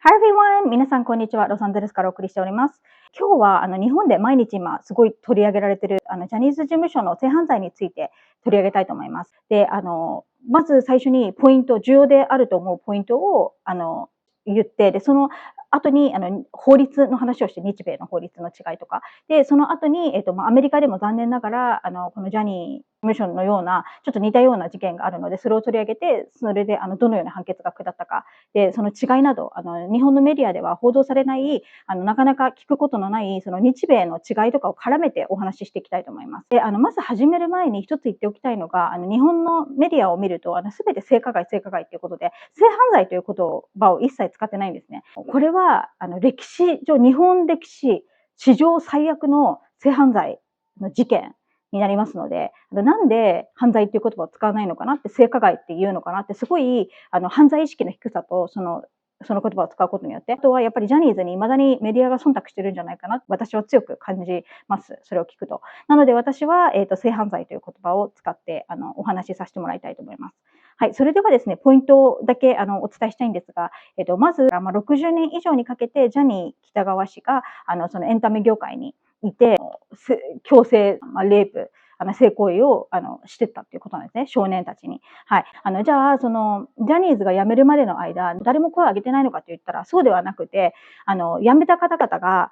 Hi everyone! 皆さんこんにちは。ロサンゼルスからお送りしております。今日は日本で毎日今すごい取り上げられているジャニーズ事務所の性犯罪について取り上げたいと思います。で、まず最初に重要であると思うポイントを言って、で、その後に法律の話をして、日米の法律の違いとか。で、その後に、アメリカでも残念ながら、このジャニー事務所のような、ちょっと似たような事件があるので、それを取り上げて、それでどのような判決が下ったか、で、その違いなど、日本のメディアでは報道されない、なかなか聞くことのない、その日米の違いとかを絡めてお話ししていきたいと思います。で、まず始める前に一つ言っておきたいのが、日本のメディアを見ると、すべて性加害ということで、性犯罪という言葉を一切使ってないんですね。これは、歴史上、日本歴史史上最悪の性犯罪の事件になりますので、なんで犯罪っていう言葉を使わないのかなって、性加害って言うのかなって、すごい、犯罪意識の低さと、その言葉を使うことによって、あとはやっぱりジャニーズに未だにメディアが忖度してるんじゃないかな、私は強く感じます。それを聞くと。なので私は、性犯罪という言葉を使って、お話しさせてもらいたいと思います。はい。それではですね、ポイントだけ、お伝えしたいんですが、まず、60年以上にかけて、ジャニー喜多川氏が、そのエンタメ業界にいて、強制、レイプ、性行為をしてったっていうことなんですね、少年たちに。はい。じゃあ、その、ジャニーズが辞めるまでの間、誰も声を上げてないのかって言ったら、そうではなくて、辞めた方々が、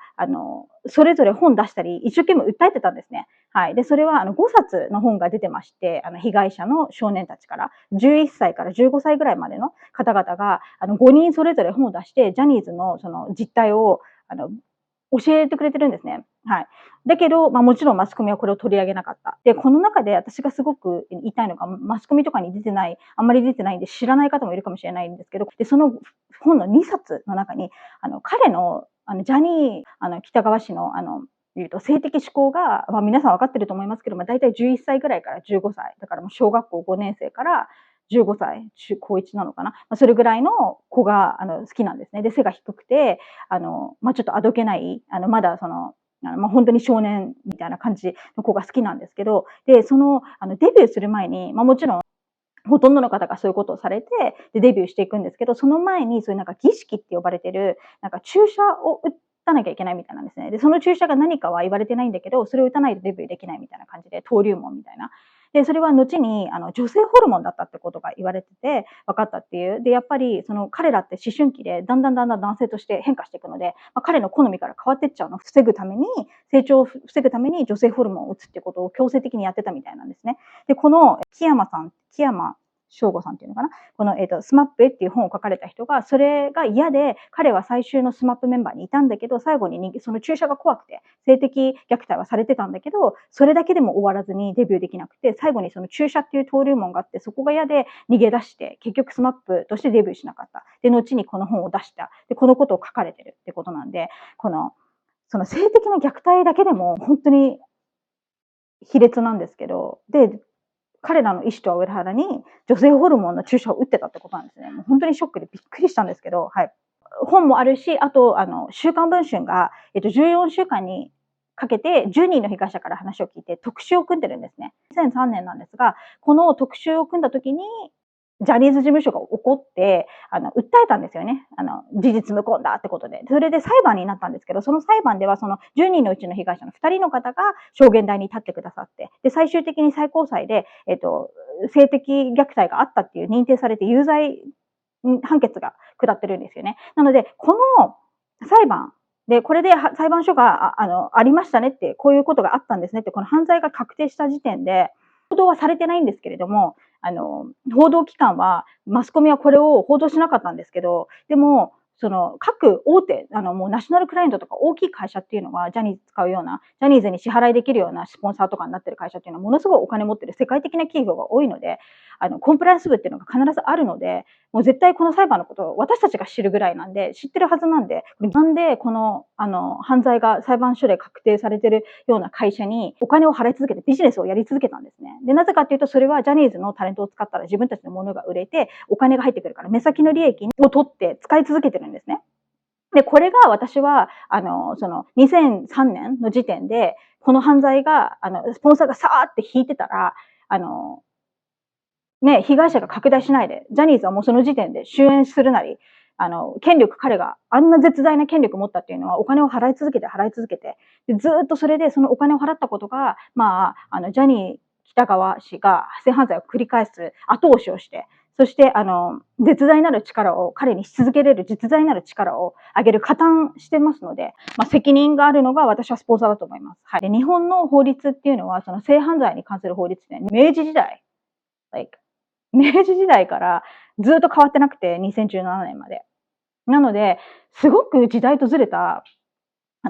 それぞれ本出したり、一生懸命訴えてたんですね。はい。で、それは、5冊の本が出てまして、被害者の少年たちから、11歳から15歳ぐらいまでの方々が、5人それぞれ本を出して、ジャニーズのその実態を、教えてくれてるんですね。はい。だけど、もちろんマスコミはこれを取り上げなかった。で、この中で私がすごく言いたいのが、マスコミとかに出てない、あんまり出てないんで知らない方もいるかもしれないんですけど、で、その本の2冊の中に、彼の、ジャニー、喜多川氏の、性的指向が、皆さん分かってると思いますけど、だいたい11歳ぐらいから15歳。だからもう小学校5年生から15歳、高1なのかな。それぐらいの子が、好きなんですね。で、背が低くて、ちょっとあどけない、まだその、本当に少年みたいな感じの子が好きなんですけど、で、その、デビューする前に、もちろん、ほとんどの方がそういうことをされて、で、デビューしていくんですけど、その前に、そういうなんか儀式って呼ばれてる、なんか注射を打たなきゃいけないみたいなんですね。で、その注射が何かは言われてないんだけど、それを打たないとデビューできないみたいな感じで、登竜門みたいな。で、それは後に、女性ホルモンだったってことが言われてて、分かったっていう。で、やっぱり、その彼らって思春期で、だんだん男性として変化していくので、彼の好みから変わってっちゃうのを防ぐために、成長を防ぐために女性ホルモンを打つってことを強制的にやってたみたいなんですね。で、この木山翔吾さんっていうのかな、この、スマップっていう本を書かれた人が、それが嫌で、彼は最終のスマップメンバーにいたんだけど、最後にその注射が怖くて、性的虐待はされてたんだけど、それだけでも終わらずにデビューできなくて、最後にその注射っていう登竜門があって、そこが嫌で逃げ出して、結局スマップとしてデビューしなかった。で、後にこの本を出した。で、このことを書かれてるってことなんで、その性的な虐待だけでも本当に卑劣なんですけど、で、彼らの意思とは裏腹に女性ホルモンの注射を打ってたってことなんですね。もう本当にショックでびっくりしたんですけど、はい。本もあるし、あと、週刊文春が、14週間にかけて10人の被害者から話を聞いて特集を組んでるんですね。2003年なんですが、この特集を組んだ時に、ジャニーズ事務所が怒って、訴えたんですよね。事実無根だってことで。それで裁判になったんですけど、その裁判ではその10人のうちの被害者の2人の方が証言台に立ってくださって、で、最終的に最高裁で、性的虐待があったっていう認定されて有罪判決が下ってるんですよね。なので、この裁判で、これで裁判所がありましたねって、こういうことがあったんですねって、この犯罪が確定した時点で、報道はされてないんですけれども、報道機関は、マスコミはこれを報道しなかったんですけど、でも、その各大手、もうナショナルクライアントとか大きい会社っていうのは、ジャニーズ使うような、ジャニーズに支払いできるようなスポンサーとかになってる会社っていうのは、ものすごいお金持ってる世界的な企業が多いので、コンプライアンス部っていうのが必ずあるので、もう絶対この裁判のことを私たちが知るぐらいなんで、知ってるはずなんで、なんでこの、犯罪が裁判所で確定されてるような会社にお金を払い続けてビジネスをやり続けたんですね。で、なぜかっていうと、それはジャニーズのタレントを使ったら自分たちのものが売れて、お金が入ってくるから、目先の利益を取って使い続けてるんですね。で、これが私は、その2003年の時点で、この犯罪が、スポンサーがさーって引いてたら、ね、被害者が拡大しないで、ジャニーズはもうその時点で終焉するなり、権力、彼があんな絶大な権力を持ったっていうのは、お金を払い続けて、でずっとそれでそのお金を払ったことが、ジャニー喜多川氏が性犯罪を繰り返す後押しをして、そして、絶大なる力を、彼にし続けれる実在なる力を上げる加担してますので、責任があるのが私はスポンサーだと思います。はい。で、日本の法律っていうのは、その性犯罪に関する法律ね、明治時代からずっと変わってなくて、2017年まで。なので、すごく時代とずれた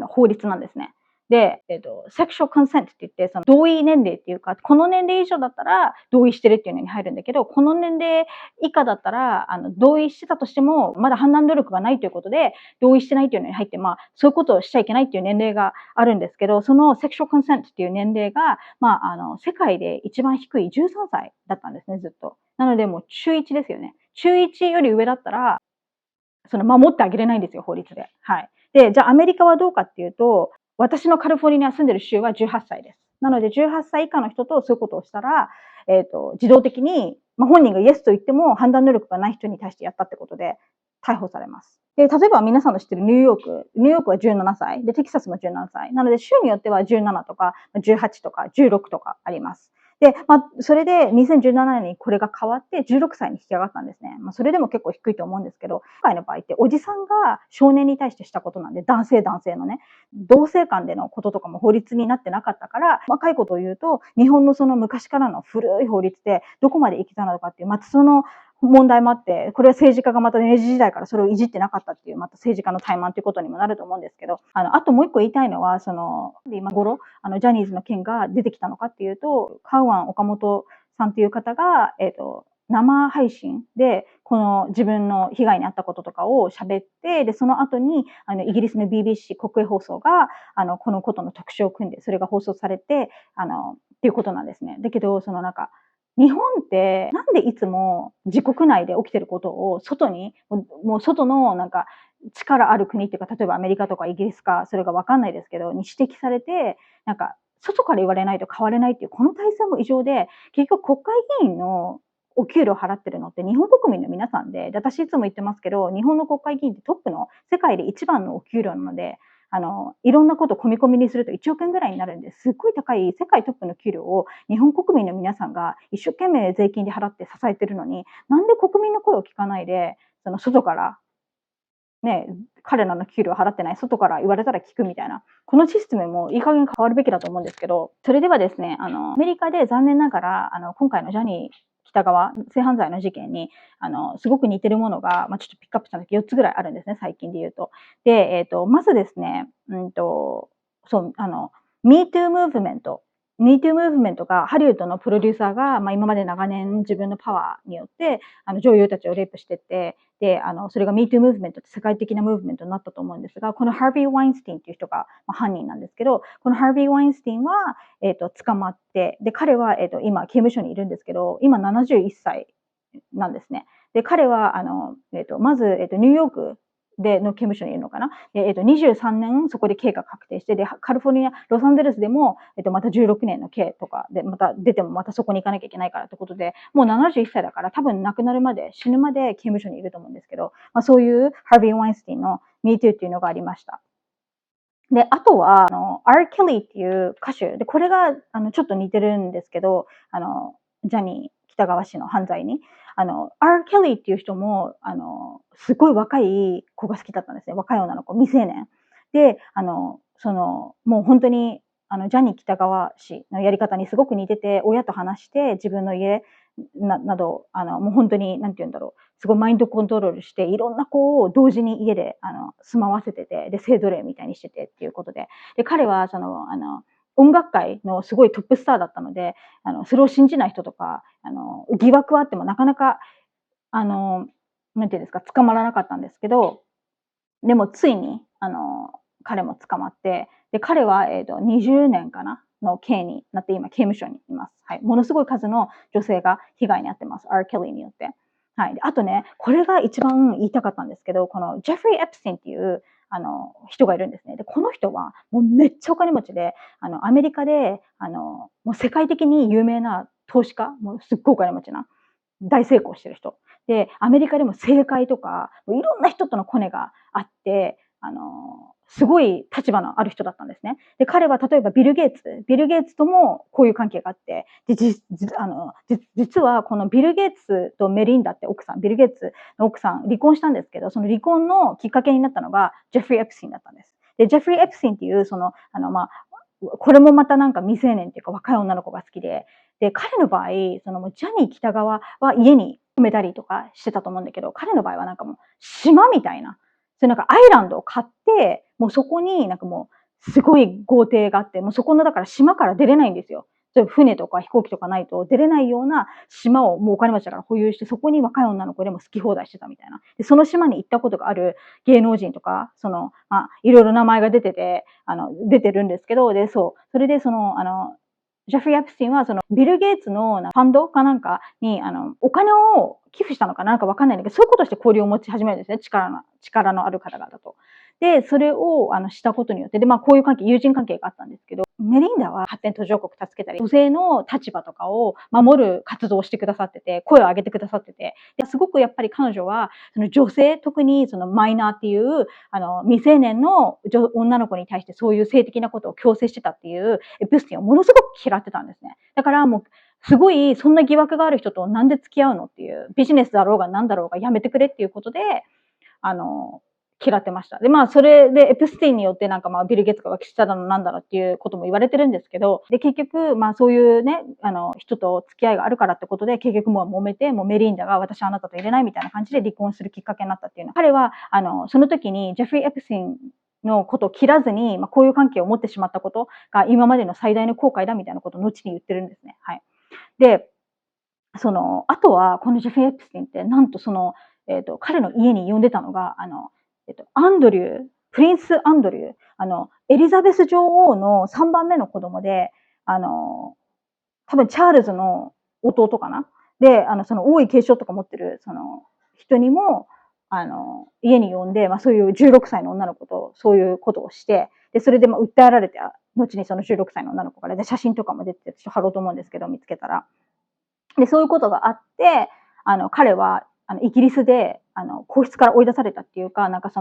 法律なんですね。で、セクシュアルコンセントって言って、その同意年齢っていうか、この年齢以上だったら同意してるっていうのに入るんだけど、この年齢以下だったら、同意してたとしても、まだ判断努力がないということで、同意してないっていうのに入って、そういうことをしちゃいけないっていう年齢があるんですけど、そのセクシュアルコンセントっていう年齢が、世界で一番低い13歳だったんですね、ずっと。なので、もう中1ですよね。中1より上だったら、守ってあげれないんですよ、法律で。はい。で、じゃあアメリカはどうかっていうと、私のカリフォルニア住んでる州は18歳です。なので18歳以下の人とそういうことをしたら、自動的に、本人がイエスと言っても判断能力がない人に対してやったってことで逮捕されます。で、例えば皆さんの知ってるニューヨークは17歳、で、テキサスも17歳。なので州によっては17とか18とか16とかあります。で、それで2017年にこれが変わって16歳に引き上がったんですね。それでも結構低いと思うんですけど、今回の場合っておじさんが少年に対してしたことなんで、男性のね、同性間でのこととかも法律になってなかったから、細いことを言うと、日本のその昔からの古い法律でどこまで生きたのかっていう、その問題もあって、これは政治家がまた明治時代からそれをいじってなかったっていう、また政治家の怠慢ということにもなると思うんですけど、あともう一個言いたいのは、今頃、ジャニーズの件が出てきたのかっていうと、カウアン・岡本さんという方が、生配信で、この自分の被害に遭ったこととかを喋って、で、その後に、イギリスの BBC 国営放送が、このことの特集を組んで、それが放送されて、っていうことなんですね。だけど、日本ってなんでいつも自国内で起きてることを外に、もう外の力ある国っていうか、例えばアメリカとかイギリスか、それがわかんないですけど、に指摘されて、外から言われないと変われないっていう、この体制も異常で、結局国会議員のお給料払ってるのって日本国民の皆さんで、私いつも言ってますけど、日本の国会議員ってトップの世界で一番のお給料なので、いろんなことを込み込みにすると1億円ぐらいになるんです。すっごい高い世界トップの給料を日本国民の皆さんが一生懸命税金で払って支えてるのに、なんで国民の声を聞かないで、外からね、彼らの給料払ってない、外から言われたら聞くみたいな、このシステムもいい加減変わるべきだと思うんですけど、それではですね、アメリカで残念ながら、今回のジャニー喜多川性犯罪の事件に、すごく似てるものが、ちょっとピックアップしたんですけど、4つぐらいあるんですね、最近で言うと。で、まずですね、MeToo ムーブメント。MeToo ムーブメントがハリウッドのプロデューサーが、今まで長年自分のパワーによって、女優たちをレイプしてって、で、それが MeToo ムーブメントって世界的なムーブメントになったと思うんですが、このハービー・ワインスティンっていう人が、犯人なんですけど、このハービー・ワインスティンは、捕まって、で、彼は、今、刑務所にいるんですけど、今71歳なんですね。で、彼は、まず、ニューヨークの刑務所にいるのかな。で、23年そこで刑が確定して、で、カリフォルニア、ロサンゼルスでも、また16年の刑とかで、また出てもまたそこに行かなきゃいけないからってことで、もう71歳だから多分亡くなるまで、死ぬまで刑務所にいると思うんですけど、そういうハービー・ワインスティンの MeToo っていうのがありました。で、あとは、R. ケリーっていう歌手。で、これが、ちょっと似てるんですけど、ジャニー喜多川氏の犯罪に。R. ケリーっていう人も、すごい若い子が好きだったんですね。若い女の子、未成年。で、もう本当に、ジャニー喜多川氏のやり方にすごく似てて、親と話して自分の家など、もう本当に、なんて言うんだろう。すごいマインドコントロールして、いろんな子を同時に家で、住まわせてて、で、性奴隷みたいにしててっていうことで。で、彼は、音楽界のすごいトップスターだったので、それを信じない人とか、疑惑はあってもなかなか、なんていうんですか、捕まらなかったんですけど、でもついに、彼も捕まって、で、彼は、20年かなの刑になって今刑務所にいます。はい。ものすごい数の女性が被害に遭ってます。R. ケリーによって。はい。で、あとね、これが一番言いたかったんですけど、このジェフリー・エプスティンっていう、人がいるんですね。で、この人はもうめっちゃお金持ちで、アメリカで、もう世界的に有名な投資家、もうすっごいお金持ちな。大成功してる人。で、アメリカでも政界とか、いろんな人とのコネがあって、すごい立場のある人だったんですね。で、彼は例えばビル・ゲイツともこういう関係があって、で、実はこのビル・ゲイツとメリンダって奥さん、ビル・ゲイツの奥さん、離婚したんですけど、その離婚のきっかけになったのが、ジェフリー・エプスティンだったんです。で、ジェフリー・エプスティンっていう、これもまたなんか未成年っていうか若い女の子が好きで、で、彼の場合、ジャニー喜多川は家に埋めたりとかしてたと思うんだけど、彼の場合はなんかもう島みたいな、そういうなんかアイランドを買って、もうそこになんかもうすごい豪邸があって、もうそこのだから島から出れないんですよ。船とか飛行機とかないと出れないような島をもうお金持ちだから保有して、そこに若い女の子でも好き放題してたみたいな。で、その島に行ったことがある芸能人とか、いろいろ名前が出てて、出てるんですけど、で、そう。それでジェフリー・エプスティンは、ビル・ゲイツのファンドかなんかに、お金を寄付したのかなんかわかんないんだけど、そういうことをして交流を持ち始めるんですね。力のある方々と。で、それを、したことによって、で、こういう関係、友人関係があったんですけど、メリンダは発展途上国助けたり、女性の立場とかを守る活動をしてくださってて、声を上げてくださってて、ですごくやっぱり彼女は、その女性、特にそのマイナーっていう、未成年の女の子に対してそういう性的なことを強制してたっていうエプスティンをものすごく嫌ってたんですね。だからもう、すごい、そんな疑惑がある人となんで付き合うのっていう、ビジネスだろうが何だろうがやめてくれっていうことで、あの、嫌ってました。で、それでエプスティンによってなんかビル・ゲッツが浮気しただのなんだろうっていうことも言われてるんですけど、で、結局、そういうね、人と付き合いがあるからってことで、結局もう揉めて、もうメリンダが私はあなたと入れないみたいな感じで離婚するきっかけになったっていうの。彼は、その時にジェフリー・エプスティンのことを切らずに、こういう関係を持ってしまったことが今までの最大の後悔だみたいなことを後に言ってるんですね。はい。で、あとは、このジェフリー・エプスティンって、なんと彼の家に呼んでたのが、アンドリュー、プリンス・アンドリュー、エリザベス女王の3番目の子供で、多分チャールズの弟かな。で、王位継承とか持ってる、人にも、家に呼んで、そういう16歳の女の子とそういうことをして、で、それで訴えられて、後にその16歳の女の子から、で、写真とかも出てて、ちょっと貼ろうと思うんですけど、見つけたら。で、そういうことがあって、彼は、イギリスで、皇室から追い出されたっていうか、なんか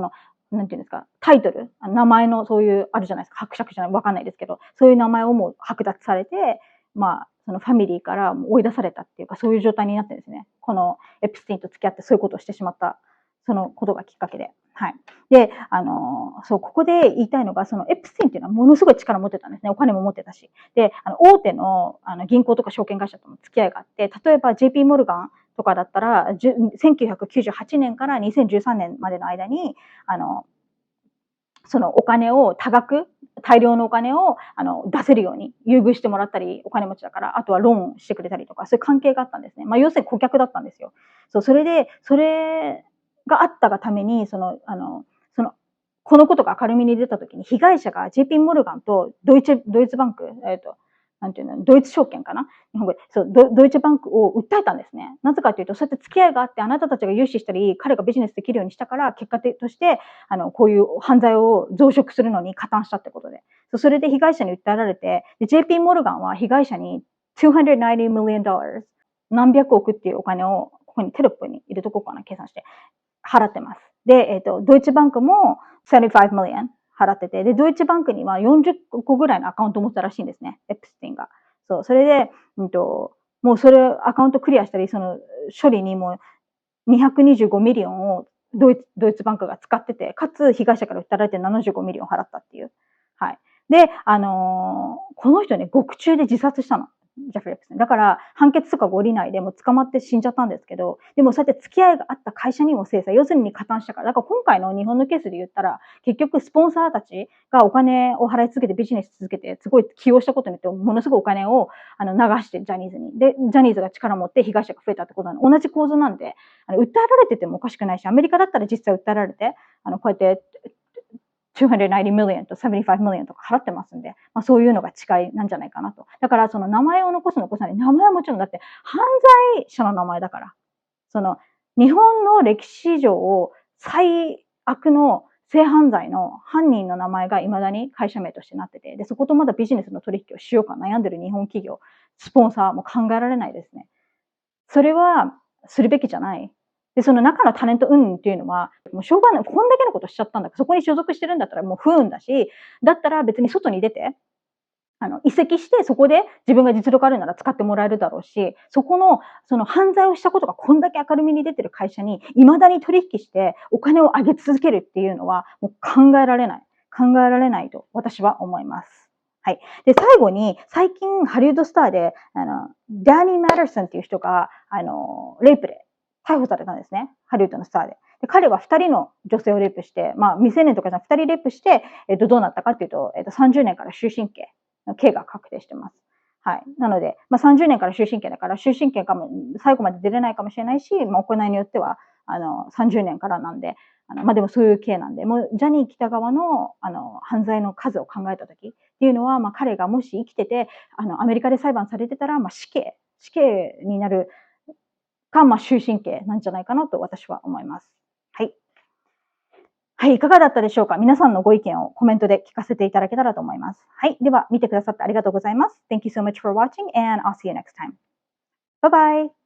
なんていうんですか、タイトル、名前のそういう、あるじゃないですか、伯爵じゃない、わかんないですけど、そういう名前をもう剥奪されて、そのファミリーから追い出されたっていうか、そういう状態になってるんですね。このエプスティンと付き合ってそういうことをしてしまった、そのことがきっかけで。はい。で、そう、ここで言いたいのが、そのエプスティンっていうのはものすごい力を持ってたんですね。お金も持ってたし。で、大手の銀行とか証券会社とも付き合いがあって、例えば JP モルガンとかだったら、1998年から2013年までの間に、そのお金を大量のお金を出せるように優遇してもらったり、お金持ちだから、あとはローンしてくれたりとか、そういう関係があったんですね。要するに顧客だったんですよ。そう、それがあったがために、このことが明るみに出たときに、被害者が JP モルガンとドイツバンク、なんていうの、ドイツ証券かな日本語で。そう、ドイツバンクを訴えたんですね。なぜかというと、そうやって付き合いがあって、あなたたちが融資したり、彼がビジネスできるようにしたから、結果として、こういう犯罪を増殖するのに加担したってことで。それで被害者に訴えられて、JP モルガンは被害者に290 million dollars、何百億っていうお金を、ここにテロップに入れとこうかな、計算して、払ってます。で、ドイツバンクも75 million払ってて、で、ドイツバンクには40個ぐらいのアカウントを持ったらしいんですね、エプスティンが。そう、それで、もうそれアカウントクリアしたり、その処理にも225ミリオンをドイツバンクが使ってて、かつ被害者から訴えられて75ミリオン払ったっていう。はい。で、この人ね、獄中で自殺したの。ジェフリー・エプスティン。だから、判決とかが下りないでもう捕まって死んじゃったんですけど、でもそうやって付き合いがあった会社にも制裁、要するに加担したから。だから今回の日本のケースで言ったら、結局スポンサーたちがお金を払い続けてビジネス続けて、すごい起用したことによって、ものすごいお金を流してジャニーズに。で、ジャニーズが力を持って被害者が増えたってことなの。同じ構図なんで、訴えられててもおかしくないし、アメリカだったら実際訴えられて、こうやって290 million と75 million とか払ってますんで、そういうのが近いなんじゃないかなと。だからその名前を残さない。名前はもちろんだって犯罪者の名前だから。その日本の歴史上最悪の性犯罪の犯人の名前が未だに会社名としてなってて、で、そことまだビジネスの取引をしようか悩んでる日本企業、スポンサーも考えられないですね。それはするべきじゃない。で、その中のタレント云々っていうのは、もうしょうがない。こんだけのことしちゃったんだから、そこに所属してるんだったらもう不運だし、だったら別に外に出て、移籍して、そこで自分が実力あるなら使ってもらえるだろうし、そこの、その犯罪をしたことがこんだけ明るみに出てる会社に、未だに取引してお金を上げ続けるっていうのは、もう考えられない。考えられないと私は思います。はい。で、最後に、最近ハリウッドスターで、ダニー・マダソンっていう人が、レイプで逮捕されたんですね。ハリウッドのスターで。で、彼は2人の女性をレイプして、まあ、未成年とかじゃ2人レイプして、どうなったかっていうと、30年から終身刑。刑が確定してます。はい。なので、まあ、30年から終身刑だから、終身刑かも、最後まで出れないかもしれないし、まあ、行いによっては、30年からなんで、まあ、でもそういう刑なんで、もう、ジャニー喜多川の、犯罪の数を考えたときっていうのは、まあ、彼がもし生きてて、アメリカで裁判されてたら、まあ、死刑になるか、まあ、終身刑なんじゃないかなと私は思います。はい。はい、いかがだったでしょうか？皆さんのご意見をコメントで聞かせていただけたらと思います。はい、では見てくださってありがとうございます。Thank you so much for watching and I'll see you next time. Bye bye!